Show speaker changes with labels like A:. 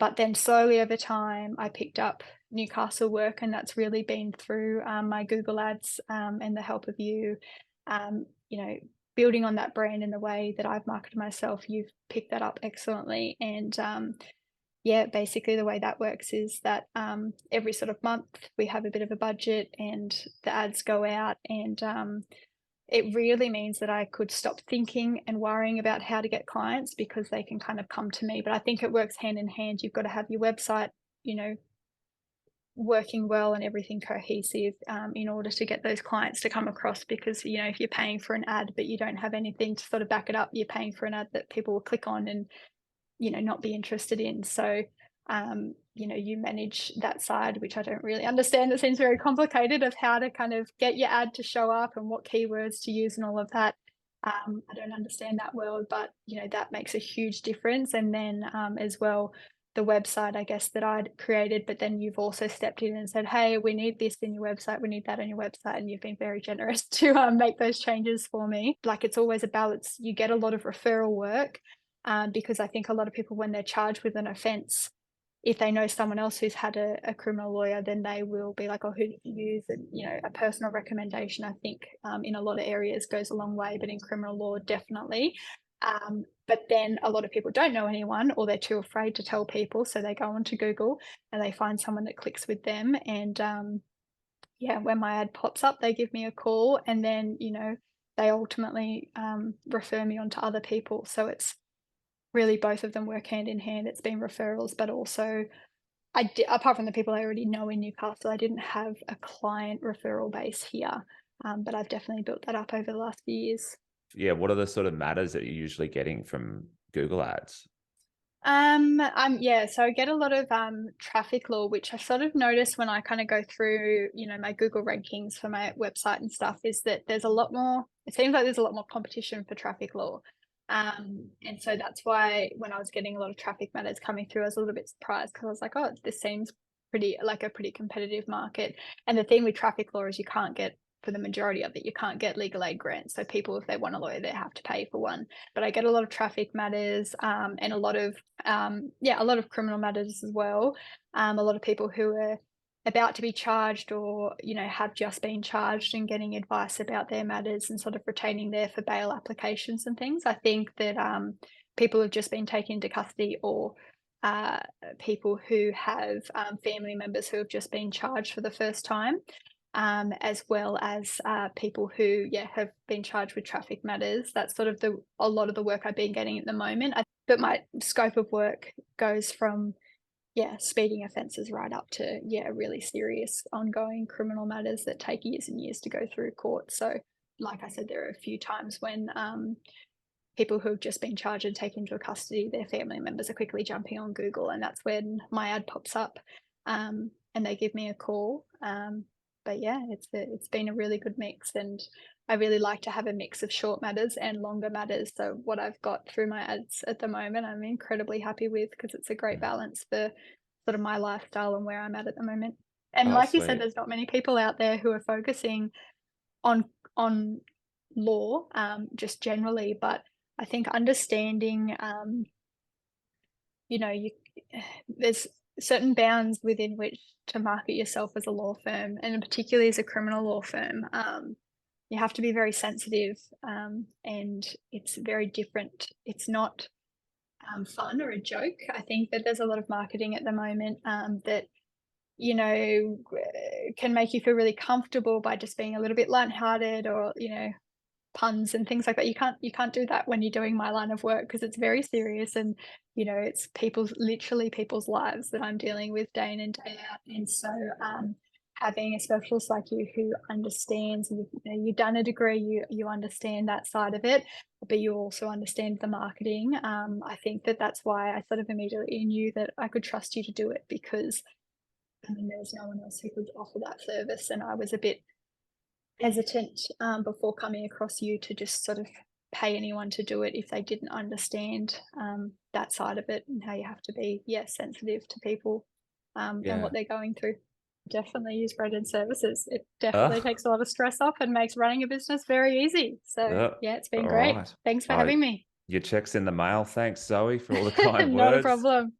A: But then slowly over time, I picked up Newcastle work, and that's really been through my Google ads and the help of you. You know, building on that brand in the way that I've marketed myself, you've picked that up excellently. And yeah, basically the way that works is that every sort of month we have a bit of a budget and the ads go out, and it really means that I could stop thinking and worrying about how to get clients because they can kind of come to me. But I think it works hand in hand. You've got to have your website, you know, working well and everything cohesive in order to get those clients to come across, because you know, if you're paying for an ad but you don't have anything to sort of back it up, you're paying for an ad that people will click on and, you know, not be interested in. So you know, you manage that side, which I don't really understand. It seems very complicated of how to kind of get your ad to show up and what keywords to use and all of that. I don't understand that world, but you know, that makes a huge difference. And then as well, the website, I guess, that I'd created, but then you've also stepped in and said, hey, we need this in your website, we need that in your website, and you've been very generous to make those changes for me. Like, it's always a balance. You get a lot of referral work because I think a lot of people, when they're charged with an offence, if they know someone else who's had a criminal lawyer, then they will be like, oh, who did you use? And, you know, a personal recommendation, I think, in a lot of areas goes a long way, but in criminal law, definitely. But then a lot of people don't know anyone, or they're too afraid to tell people. So they go onto Google and they find someone that clicks with them. And yeah, when my ad pops up, they give me a call, and then, you know, they ultimately refer me on to other people. So it's really, both of them work hand in hand. It's been referrals, but also apart from the people I already know in Newcastle, I didn't have a client referral base here, but I've definitely built that up over the last few years.
B: Yeah, what are the sort of matters that you're usually getting from Google ads?
A: Yeah, so I get a lot of traffic law, which I sort of notice when I kind of go through, you know, my Google rankings for my website and stuff, is that there's a lot more, it seems like there's a lot more competition for traffic law. And so that's why when I was getting a lot of traffic matters coming through, I was a little bit surprised, because I was like, oh, this seems pretty like a pretty competitive market. And the thing with traffic law is you can't get, for the majority of it, you can't get legal aid grants. So people, if they want a lawyer, they have to pay for one. But I get a lot of traffic matters and a lot of yeah, a lot of criminal matters as well. A lot of people who are about to be charged, or you know, have just been charged, and getting advice about their matters and sort of retaining there for bail applications and things. I think that people have just been taken into custody, or uh, people who have family members who have just been charged for the first time, as well as people who, yeah, have been charged with traffic matters. That's sort of a lot of the work I've been getting at the moment. But my scope of work goes from, yeah, speeding offences right up to, yeah, really serious ongoing criminal matters that take years and years to go through court. So, like I said, there are a few times when people who have just been charged and taken into custody, their family members are quickly jumping on Google, and that's when my ad pops up, and they give me a call. But yeah, it's been a really good mix, and I really like to have a mix of short matters and longer matters. So what I've got through my ads at the moment, I'm incredibly happy with, because it's a great
B: Mm.
A: balance for sort of my lifestyle and where I'm at the moment. And
B: Oh,
A: like you said,
B: sweet.
A: there's not many people out there who are focusing on law, just generally. But I think understanding, you know, you there's certain bounds within which to market yourself as a law firm, and particularly as a criminal law firm. You have to be very sensitive, and it's very different. It's not fun or a joke. I think that there's a lot of marketing at the moment that, you know, can make you feel really comfortable by just being a little bit lighthearted, or you know, puns and things like that. You can't do that when you're doing my line of work, because it's very serious, and you know, it's literally people's lives that I'm dealing with day in and day out. And so having a specialist like you who understands, you know, you've done a degree, you understand that side of it, but you also understand the marketing. I think that that's why I sort of immediately knew that I could trust you to do it, because I mean, there's no one else who could offer that service, and I was a bit hesitant before coming across you to just sort of pay anyone to do it if they didn't understand that side of it, and how you have to be, yeah, sensitive to people and what
B: Yeah.
A: they're going through. Definitely use Branded Services. It definitely
B: Oh,
A: takes a lot of stress off and makes running a business very easy. So yeah, it's been
B: all
A: great.
B: right.
A: Thanks for
B: Oh,
A: having me.
B: your check's in the mail. Thanks, Zoe, for all the kind
A: Not a
B: words.
A: problem.